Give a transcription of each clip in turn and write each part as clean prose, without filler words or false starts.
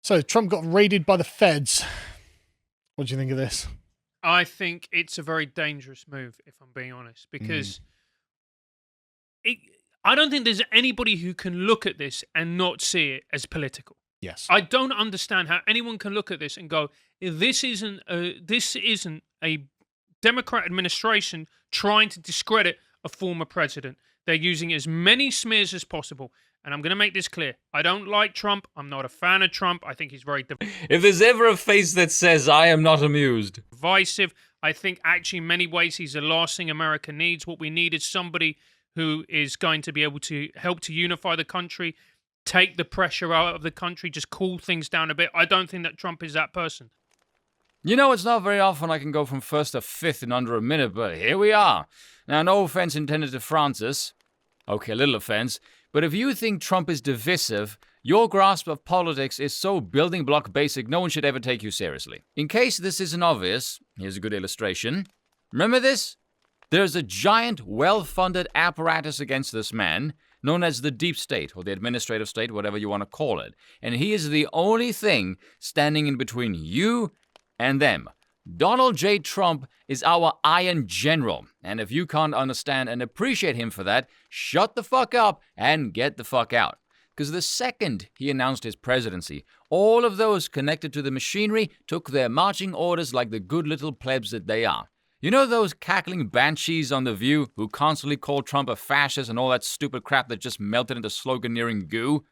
So Trump got raided by the feds. What do you think of this? I think it's a very dangerous move, if I'm being honest, because I don't think there's anybody who can look at this and not see it as political. Yes. I don't understand how anyone can look at this and go, this isn't a Democrat administration trying to discredit a former president. They're using as many smears as possible. And I'm going to make this clear. I don't like Trump. I'm not a fan of Trump. I think he's very If there's ever a face that says, I am not amused. divisive. I think actually in many ways he's the last thing America needs. What we need is somebody who is going to be able to help to unify the country, take the pressure out of the country, just cool things down a bit. I don't think that Trump is that person. You know, it's not very often I can go from first to fifth in under a minute, but here we are. Now, no offense intended to Francis. Okay, a little offense. But if you think Trump is divisive, your grasp of politics is so building block basic no one should ever take you seriously. In case this isn't obvious, here's a good illustration. Remember this? There's a giant, well-funded apparatus against this man, known as the deep state, or the administrative state, whatever you want to call it. And he is the only thing standing in between you and them. Donald J. Trump is our Iron General, and if you can't understand and appreciate him for that, shut the fuck up and get the fuck out. Because the second he announced his presidency, all of those connected to the machinery took their marching orders like the good little plebs that they are. You know those cackling banshees on The View who constantly call Trump a fascist and all that stupid crap that just melted into sloganeering goo?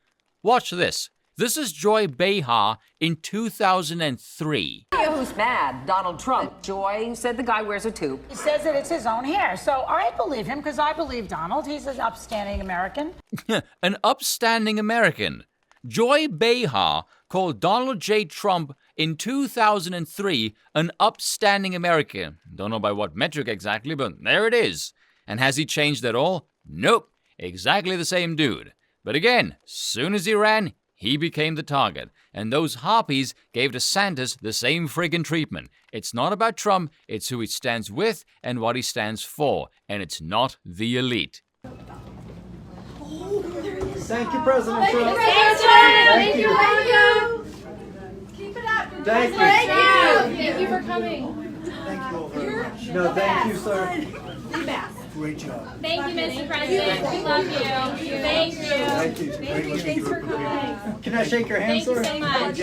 Watch this. This is Joy Behar in 2003. Who's mad? Donald Trump. Joy said the guy wears a tube. He says that it's his own hair. So I believe him because I believe Donald. He's an upstanding American. An upstanding American. Joy Behar called Donald J. Trump in 2003 an upstanding American. Don't know by what metric exactly, but there it is. And has he changed at all? Nope. Exactly the same dude. But again, soon as he ran, he became the target, and those harpies gave DeSantis the same friggin' treatment. It's not about Trump, it's who he stands with and what he stands for, and it's not the elite. Thank you, President Trump. Thank you. Keep it up. Thank you. Thank you for coming. Thank you all very much. No, thank you, sir. The best. Great job. Thank you, Mr. President. We love you. Thank you. Thank you. Thank you. Thanks for coming. Can I shake your hand, Thank you sir? so much.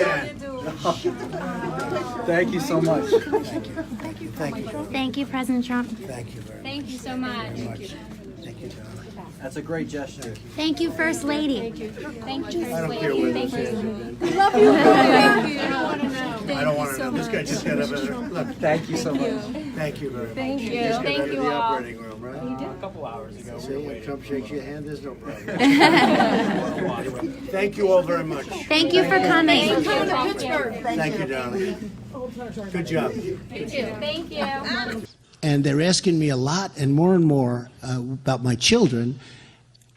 Thank you so much. Thank you. Thank you. Thank you, President Trump. Thank you very much. Thank you so much. Thank you, John. That's a great gesture. Thank you, First Lady. Thank you, First Lady. Thank you. We love you. Thank you. I don't want to know. I don't want to know. This guy just got up and look. Thank you so much. Thank you very much. Thank you. Just got Thank out of you the all. operating room, right? A couple hours ago. See, if Trump shakes your hand, there's no problem. Anyway, thank you all very much. Thank you for coming. Thank you, darling. Good job. Thank you. And they're asking me a lot and more about my children.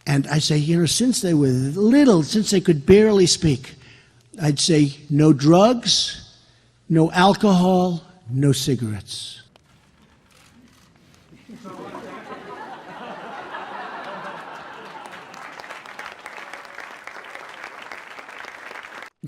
And I say, since they were little, since they could barely speak, I'd say no drugs, no alcohol, no cigarettes.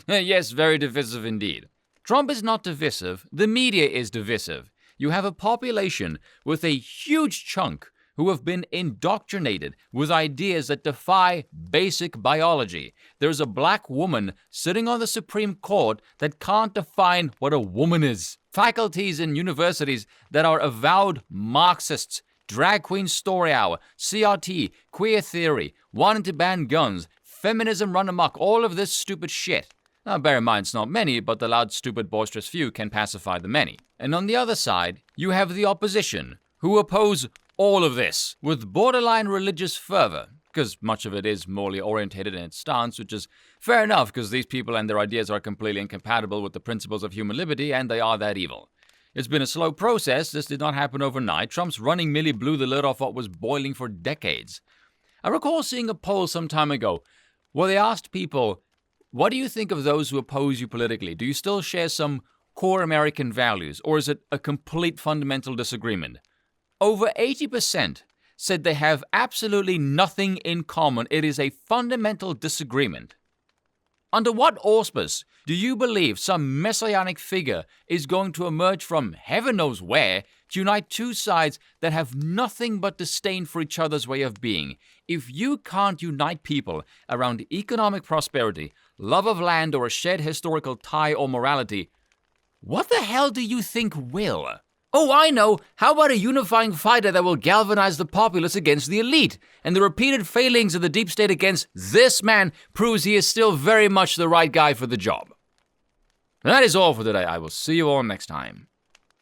Yes, very divisive indeed. Trump is not divisive, the media is divisive. You have a population with a huge chunk who have been indoctrinated with ideas that defy basic biology. There's a black woman sitting on the Supreme Court that can't define what a woman is. Faculties in universities that are avowed Marxists, Drag Queen Story Hour, CRT, queer theory, wanting to ban guns, feminism run amok, all of this stupid shit. Now, bear in mind, it's not many, but the loud, stupid, boisterous few can pacify the many. And on the other side, you have the opposition, who oppose all of this with borderline religious fervor, because much of it is morally orientated in its stance, which is fair enough, because these people and their ideas are completely incompatible with the principles of human liberty, and they are that evil. It's been a slow process. This did not happen overnight. Trump's running merely blew the lid off what was boiling for decades. I recall seeing a poll some time ago where they asked people, what do you think of those who oppose you politically? Do you still share some core American values, or is it a complete fundamental disagreement? Over 80% said they have absolutely nothing in common. It is a fundamental disagreement. Under what auspice do you believe some messianic figure is going to emerge from heaven knows where to unite two sides that have nothing but disdain for each other's way of being? If you can't unite people around economic prosperity, love of land, or a shared historical tie or morality, what the hell do you think will? Oh, I know. How about a unifying fighter that will galvanize the populace against the elite? And the repeated failings of the deep state against this man proves he is still very much the right guy for the job. That is all for today. I will see you all next time.